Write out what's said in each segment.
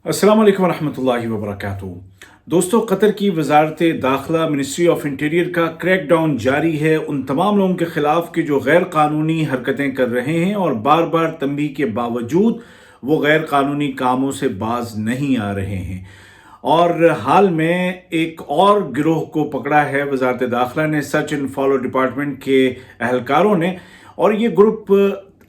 अस्सलाम वालेकुम रहमतुल्लाहि व बरकातुहू। दोस्तों, कतर की वजारत दाखिला मिनिस्ट्री ऑफ इंटीरियर का क्रैक डाउन जारी है उन तमाम लोगों के खिलाफ कि जो गैर कानूनी हरकतें कर रहे हैं और बार बार तंबीह के बावजूद वो गैर कानूनी कामों से बाज नहीं आ रहे हैं। और हाल में एक और गिरोह को पकड़ा है वजारत दाखिला ने, सर्च एंड फॉलो डिपार्टमेंट के अहलकारों ने। और ये ग्रुप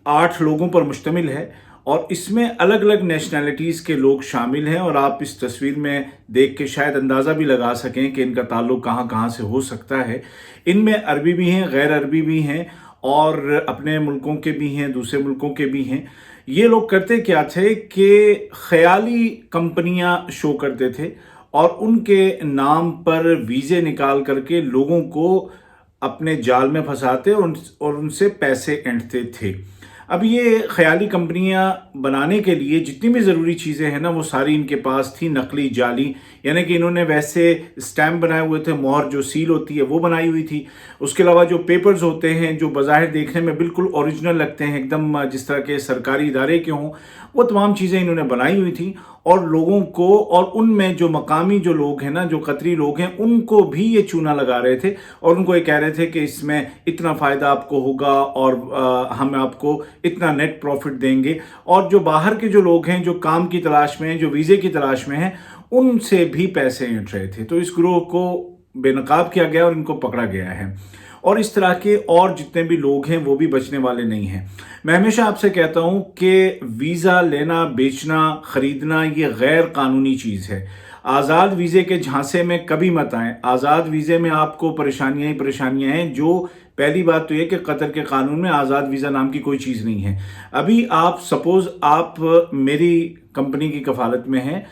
8 लोगों पर मुश्तमिल है और इसमें अलग अलग नेशनैलिटीज़ के लोग शामिल हैं। और आप इस तस्वीर में देख के शायद अंदाज़ा भी लगा सकें कि इनका ताल्लुक कहाँ कहाँ से हो सकता है। इनमें अरबी भी हैं, गैर अरबी भी हैं और अपने मुल्कों के भी हैं, दूसरे मुल्कों के भी हैं। ये लोग करते क्या थे कि ख्याली कंपनियां शो करते थे और उनके नाम पर वीज़े निकाल करके लोगों को अपने जाल में फंसाते और उनसे पैसे ऐंठते थे। अब ये ख्याली कंपनियां बनाने के लिए जितनी भी ज़रूरी चीज़ें हैं ना, वो सारी इनके पास थी, नकली, जाली। यानी कि इन्होंने वैसे स्टैम्प बनाए हुए थे, मोहर जो सील होती है वो बनाई हुई थी। उसके अलावा जो पेपर्स होते हैं जो बज़ाहिर देखने में बिल्कुल ओरिजिनल लगते हैं, एकदम जिस तरह के सरकारी इदारे के हों, वो तमाम चीज़ें इन्होंने बनाई हुई थी। और लोगों को, और उनमें जो मकामी जो लोग हैं ना, जो कतरी लोग हैं, उनको भी ये चूना लगा रहे थे और उनको ये कह रहे थे कि इसमें इतना फ़ायदा आपको होगा और हम आपको इतना नेट प्रॉफिट देंगे। और जो बाहर के जो लोग हैं, जो काम की तलाश में हैं, जो वीज़े की तलाश में हैं, उनसे भी पैसे ऐंठ रहे थे। तो इस गिरोह को बेनकाब किया गया और इनको पकड़ा गया है। और इस तरह के और जितने भी लोग हैं वो भी बचने वाले नहीं हैं। मैं हमेशा आपसे कहता हूं कि वीज़ा लेना, बेचना, ख़रीदना ये गैर कानूनी चीज़ है। आज़ाद वीज़े के झांसे में कभी मत आएँ। आज़ाद वीज़े में आपको परेशानियां ही परेशानियां हैं। जो पहली बात तो ये कि कतर के कानून में आज़ाद वीज़ा नाम की कोई चीज़ नहीं है। अभी आप सपोज़ आप मेरी कंपनी की कफालत में हैं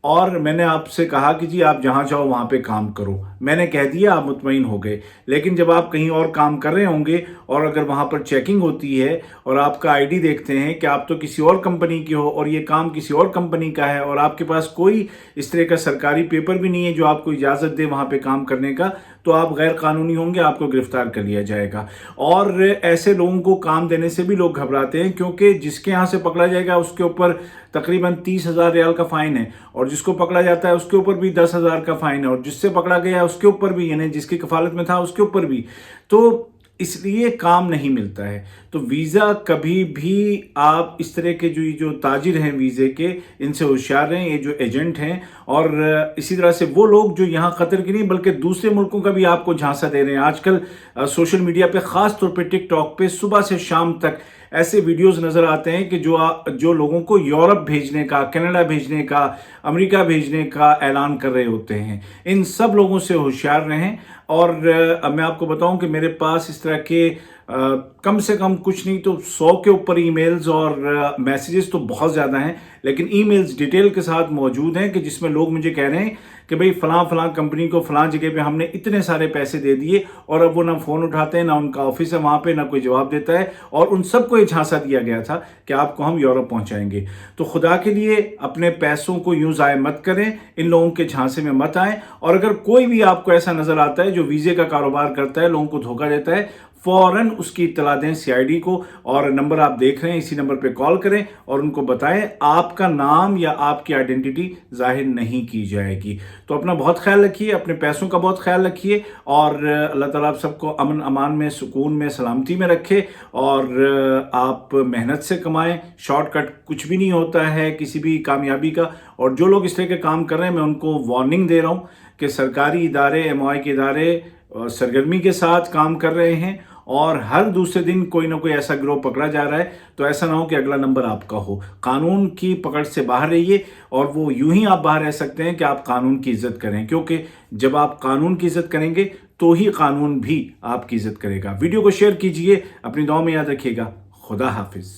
और मैंने आपसे कहा कि जी आप जहाँ चाहो वहाँ पे काम करो, मैंने कह दिया, आप मुतमईन हो गए। लेकिन जब आप कहीं और काम कर रहे होंगे और अगर वहाँ पर चेकिंग होती है और आपका आईडी देखते हैं कि आप तो किसी और कंपनी के हो और ये काम किसी और कंपनी का है और आपके पास कोई इस तरह का सरकारी पेपर भी नहीं है जो आपको इजाज़त दे वहाँ पे काम करने का, तो आप गैर कानूनी होंगे, आपको गिरफ्तार कर लिया जाएगा। और ऐसे लोगों को काम देने से भी लोग घबराते हैं क्योंकि जिसके यहाँ से पकड़ा जाएगा उसके ऊपर तकरीबन 30,000 रियाल का फ़ाइन है और जिसको पकड़ा जाता है उसके ऊपर भी 10,000 का फ़ाइन है और जिससे पकड़ा गया उसके ऊपर भी, यानी जिसकी कफालत में था उसके ऊपर भी। तो इसलिए काम नहीं मिलता है। तो वीज़ा कभी भी आप इस तरह के जो ताजिर हैं वीज़े के, इनसे होशियार रहें, ये जो एजेंट हैं। और इसी तरह से वो लोग जो यहाँ कतर के नहीं बल्कि दूसरे मुल्कों का भी आपको झांसा दे रहे हैं। आजकल सोशल मीडिया पे, ख़ास तौर पे टिकटॉक पे सुबह से शाम तक ऐसे वीडियोस नज़र आते हैं कि जो लोगों को यूरोप भेजने का, कनाडा भेजने का, अमेरिका भेजने का ऐलान कर रहे होते हैं। इन सब लोगों से होशियार रहें। और मैं आपको बताऊं कि मेरे पास इस तरह के कम से कम कुछ नहीं तो 100 के ऊपर ईमेल्स और मैसेजेस तो बहुत ज़्यादा हैं, लेकिन ईमेल्स डिटेल के साथ मौजूद हैं कि जिसमें लोग मुझे कह रहे हैं कि भाई फ़लाँ कंपनी को फ़लाँ जगह पे हमने इतने सारे पैसे दे दिए और अब वो ना फ़ोन उठाते हैं, ना उनका ऑफिस है वहाँ पे, ना कोई जवाब देता है। और उन सबको ये झांसा दिया गया था कि आपको हम यूरोप पहुँचाएंगे। तो खुदा के लिए अपने पैसों को यूँ ज़ाय मत करें, इन लोगों के झांसे में मत आएँ। और अगर कोई भी आपको ऐसा नज़र आता है जो वीज़े का कारोबार करता है, लोगों को धोखा देता है, फ़ौरन उसकी इत्तला दें सीआईडी को। और नंबर आप देख रहे हैं, इसी नंबर पे कॉल करें और उनको बताएं आपका नाम या आपकी आइडेंटिटी जाहिर नहीं की जाएगी। तो अपना बहुत ख्याल रखिए, अपने पैसों का बहुत ख्याल रखिए और अल्लाह ताला आप सबको अमन अमान में, सुकून में, सलामती में रखे। और आप मेहनत से कमाएं, शॉर्टकट कुछ भी नहीं होता है किसी भी कामयाबी का। और जो लोग इस तरह के काम कर रहे हैं, मैं उनको वार्निंग दे रहा हूँ कि सरकारी इदारे, एमओआई के इदारे सरगर्मी के साथ काम कर रहे हैं और हर दूसरे दिन कोई ना कोई ऐसा गिरोह पकड़ा जा रहा है। तो ऐसा ना हो कि अगला नंबर आपका हो। कानून की पकड़ से बाहर रहिए और वो यूं ही आप बाहर रह सकते हैं कि आप कानून की इज्जत करें, क्योंकि जब आप कानून की इज्जत करेंगे तो ही कानून भी आपकी इज्जत करेगा। वीडियो को शेयर कीजिए, अपनी दुआ में याद रखिएगा। खुदा हाफिज।